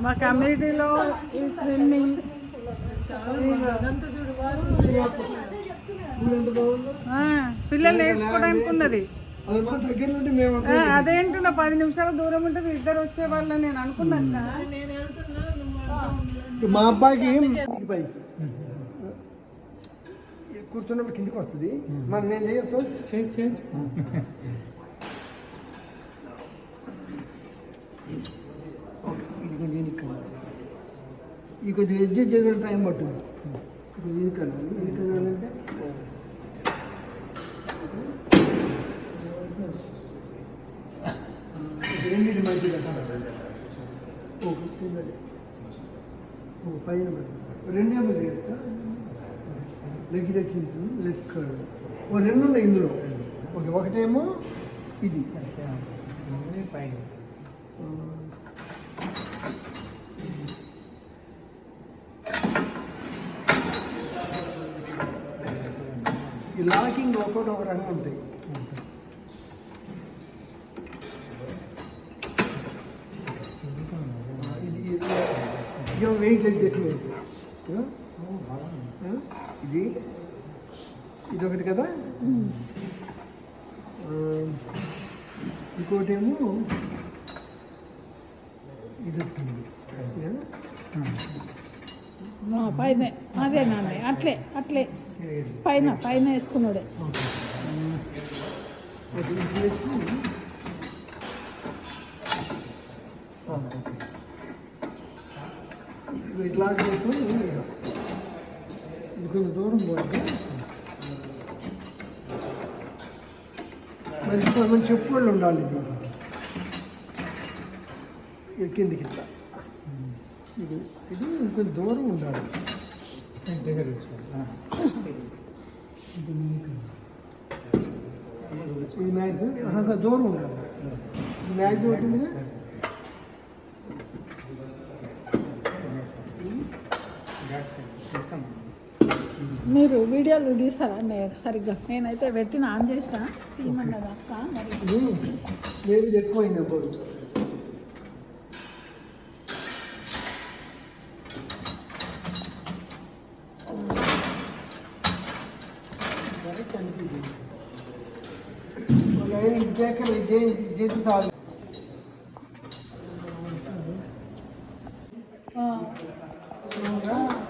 మా కమ్యూనిటీలో ఈ స్విమ్మింగ్ పిల్లలు నేర్చుకోవడానికి ఉన్నది. అదేంటున్నా 10 నిమిషాల దూరం ఉంటే ఇద్దరు వచ్చే వాళ్ళు నేను అనుకున్నాను. మా అబ్బాయికి కూర్చున్నప్పుడు కిందికి వస్తుంది. మరి నేను చేయొచ్చు. ఇది కొంచెం ఈ కొంచెం అడ్జస్ట్ చేయడం టైం పట్టుంది. ఇది కనాలంటే రెండింటి మంచిగా పైన రెండే చేస్తా లెగ్ తెచ్చింది లెక్క రెండు ఉన్నాయి ఇందులో. ఒకటేమో ఇది పైన ఈ లాకింగ్ ఒకటి ఒక రంగు ఉంటాయి. ఇది వెయిట్ అడ్జస్ట్మెంట్ ఇది ఇదొకటి కదా. ఇంకోటేమో ఇది పైన అదే నాన్న అట్లే అట్లే పైన పైన వేసుకున్నాడే. ఇట్లా చేసుకొని ఇది కొంచెం దూరం పోతే మంచి చెప్పుకోళ్ళు ఉండాలి. ఇది కిందికి ఇట్లా ఇది ఇది ఇంకొంచెం దూరం ఉండాలి. దగ్గర ఇది మ్యాక్సిమం దూరం ఉండాలి. మ్యాక్సిమం ఉంటుంది. మీరు వీడియోలు తీస్తారా సరిగ్గా? నేనైతే పెట్టిన ఆన్ చేసిన తీయమన్నది అక్క. మరి లేదు ఎక్కువైంది అప్పుడు. చేతి చాలు.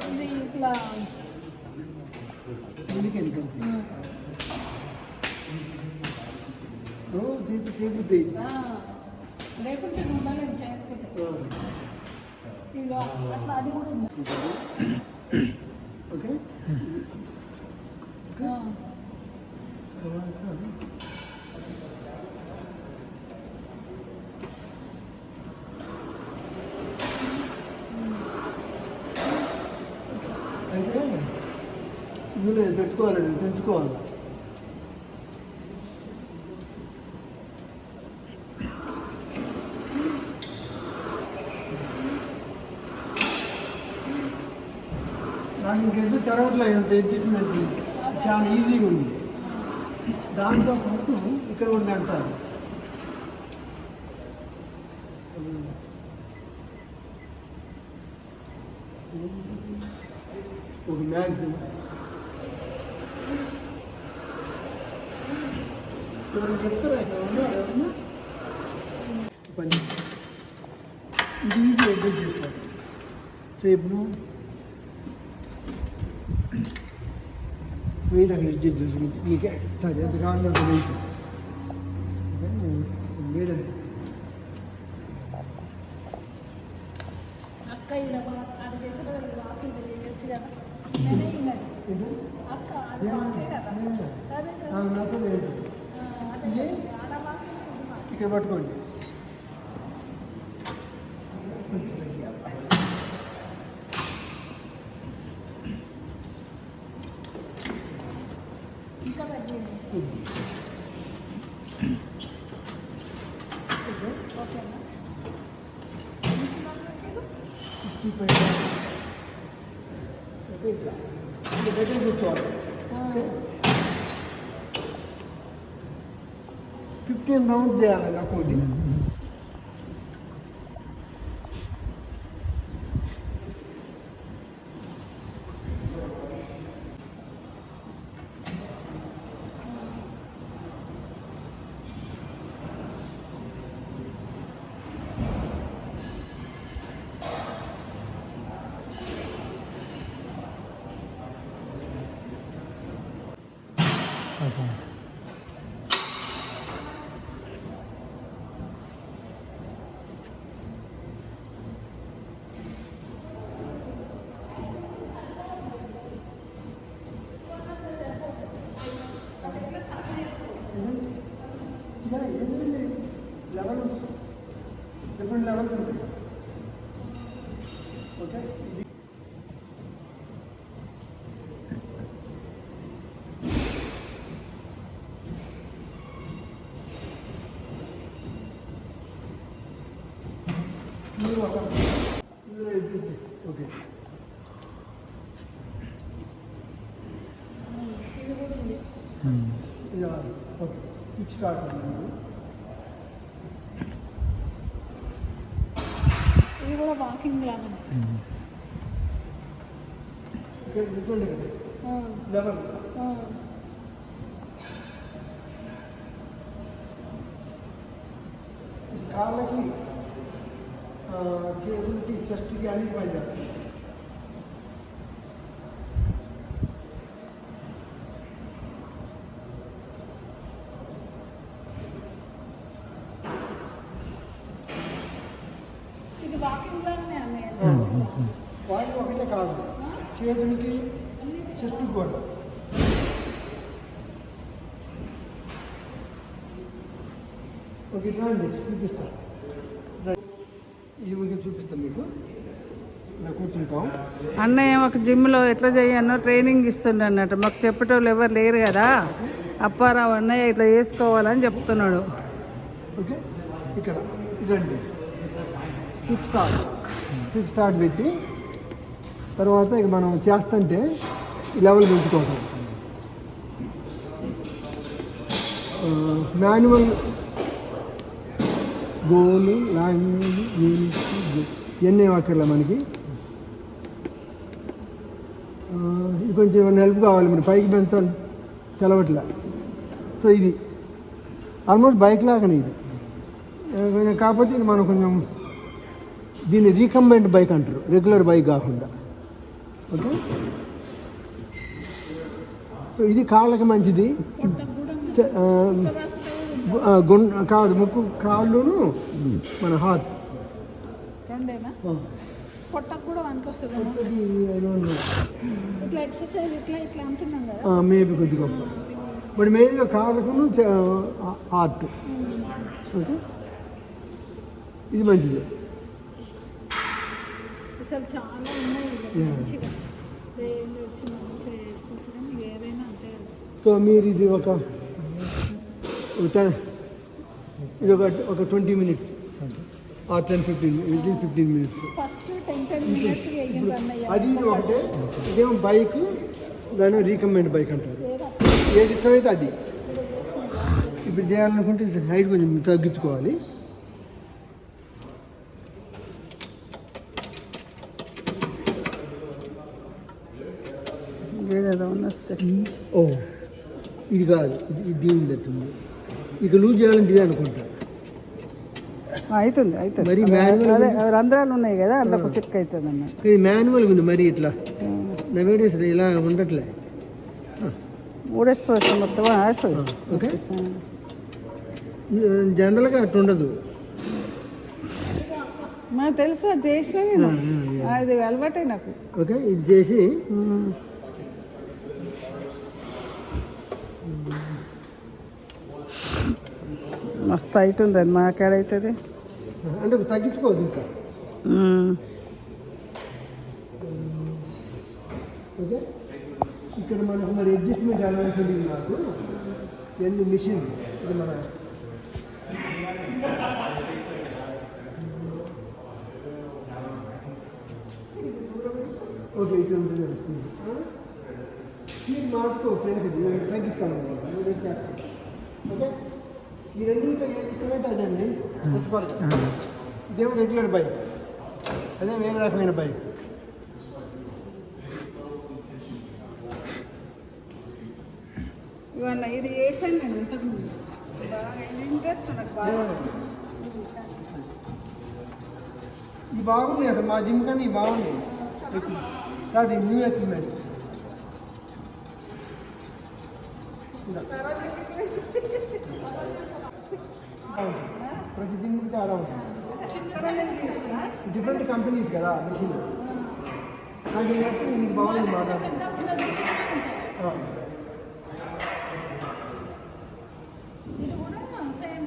ఇది ఇట్లా చేతి చేపుతాయి. లేకుంటే ఉండాలని చేయకపోతే ఇక అట్లా అది కూడా ఉంది. ఓకే అయితే ఇందులో పెట్టుకోవాలండి, పెంచుకోవాలి. నాకు ఇంకెందుకు తెరవట్లేదు. అంత ఎడ్జిట్మెంట్ చాలా ఈజీగా ఉంది. దాంతో పాటు ఇక్కడ ఉంది అంటారు. ఒక మ్యాక్సిమం చెప్తారా ఇక్కడ ఉన్నారు పని. ఇది ఈజీ అడ్జస్ట్ చేస్తారు. సో ఇప్పుడు వెయిట్ అక్కడ అడ్జస్ట్ చేసి మీకు సరే ఎంత కావాలంటే వెయిట్ వేరే అక్క అది చేసే బదులు వాకింగ్ చేయొచ్చు కదా. అక్క అది నాతో లేదు. ఇక్కడ పట్టుకోండి. ఇంకా తగ్గింది. ఓకేనా? దగ్గర కూర్చోవాలి. 15 రౌండ్స్ చేయాలి account. Okay. Levels different levels ఉంటాయి. Okay. Okay. Okay. Kick start ఇది కూడా వాకింగ్ లాగా లెవెల్ కాళ్ళకి చేతులకి చెస్ట్కి అన్ని పని చేస్తుంది. ఇది వాకింగ్ లాగానే వాళ్ళు ఒకటే కాదు, చేతులకి చెస్ట్కి కూడా. ఓకే, ఇట్లా అండి చూపిస్తాను. ఇది మీకు చూపిస్తాం, మీకు ఇలా కూర్చుంటాం. అన్నయ్య ఒక జిమ్లో ఎట్లా చేయన్నో ట్రైనింగ్ ఇస్తుండే అన్నట్టు. మాకు చెప్పేటోళ్ళు ఎవరు లేరు కదా, అప్పారావు అన్నయ్య ఇట్లా చేసుకోవాలని చెప్తున్నాడు. ఓకే, ఇక్కడ ఇదండి కిక్ స్టార్ట్ పెట్టి తర్వాత ఇక మనం చేస్తుంటే ఈ లెవెల్ పెంచుకోవటం. మాన్యువల్ గోల్ లాంగ్వేజ్ ఇవన్నీ అక్కర్లే మనకి. ఇది కొంచెం ఏమైనా హెల్ప్ కావాలి, మరి పైకి పెంచాలి తెలవట్లే. సో ఇది ఆల్మోస్ట్ బైక్ లాగానే ఇది, కాకపోతే ఇది మనం కొంచెం దీన్ని రీకంబైన్డ్ బైక్ అంటారు, రెగ్యులర్ బైక్ కాకుండా. ఓకే, సో ఇది కాళ్ళకి మంచిది. కాదు, ముక్కు కాళ్ళును మన హార్ట్ రెండేనా పొట్టకు కూడా వస్తుంది. ఇట్లా ఎక్సర్సైజ్ ఇట్లా ఇట్లా అంటున్నాం కదా, మేబీ కొద్ది గొప్ప, బట్ మెయిన్గా కాళ్ళకును హార్ట్. ఓకే, ఇది మంచిది. అసలు చాలా ఉన్నాయి మంచిగా వచ్చి మంచిగా చేసుకోవచ్చు, కానీ ఏదైనా అంతే. సో మీరు ఇది ఒక 20 minutes or 10-15 minutes. First 10 minutes అది ఇది ఒకటే. ఇదేమో బైక్, దాని రీకమెండ్ బైక్ అంటారు. ఏది ఇష్టమైతే అది. ఇప్పుడు చేయాలనుకుంటే హైట్ కొంచెం తగ్గించుకోవాలి. ఓ, ఇది కాదు, ఇది దీని తట్టుంది. ఇక లూజ్ చేయాలంటే ఇది అనుకుంటా. అవుతుంది మరి మాన్యువల్ అదే రంధ్రాలు ఉన్నాయి కదా, అందులో సిక్ అవుతుంది అన్న. ఇది మాన్యువల్గా ఉంది, మరి ఇట్లా నవేడేస్ ఇలా ఉండట్లే. ఊడేసుకోవచ్చు మొత్తం వేస్తుంది. ఓకే, జనరల్గా అట్లా ఉండదు. నాకు తెలుసు, అది చేసినా నేను, అది అలవాటే నాకు. ఓకే, ఇది చేసి మస్తు హైట్ ఉంది, అది మాకాడవుతుంది అంటే తగ్గించుకోవద్దు ఇంకా. ఓకే, ఇక్కడ మనకు మరి అడ్జస్ట్మెంట్ ఎలా ఉంటుంది నాకు ఎన్ని మిషన్ ఇది మన ఓకే ఇక్కడ ఉంటుంది. స్పీడ్ మార్చుకోవచ్చు, తగ్గిస్తాను. ఓకే, ఈ రెండింటిలో ఏది ఇష్టమైతే అదండి తెచ్చుకోవాలి. ఇదేమో రెగ్యులర్ బైక్, అదే వేరే రకమైన బైక్. ఇవన్న ఇది వేసాను నేను ఇంతకుముందు, బాగా ఇంట్రెస్ట్ నాకు బాగా. ఈ బాగుంది అసలు మా జిమ్ కానీ బాగుంది కాదు, న్యూ ఎక్విప్మెంట్. ప్రతి జిమ్కి తేడా ఉంటుంది. డిఫరెంట్ కంపెనీస్ కదా మెషిన్. నాకు ఏంటంటే ఇది బాగుంది మాట్లాడుతుంది. ఇది కూడా సేమ్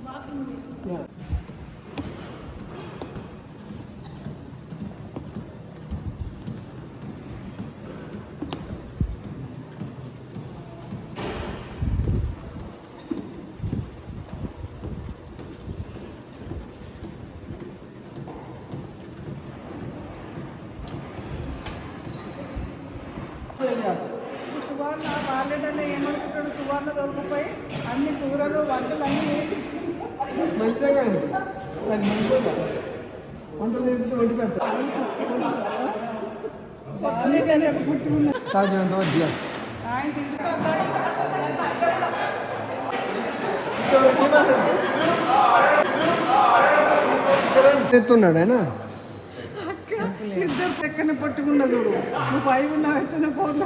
వాకింగ్ మిషన్. సువర్ణ వాళ్ళేటంటే ఏమనుకుంటాడు, సువర్ణ దొరికిపోయి అన్ని కూరలు వంటలు అన్నీ వేయించి మంచిదే కానీ దాన్ని మంచిగా వంటలు నేర్పితే వండి పెడతారు. సాధ్యమంత వరకు చేయాలి. ఆయన తెస్తున్నాడు ఆయన. ఇద్దరు ఎక్కడనే పట్టుకున్నా చూడు, నువ్వు 5 ఉన్నావు, వచ్చిన 4లో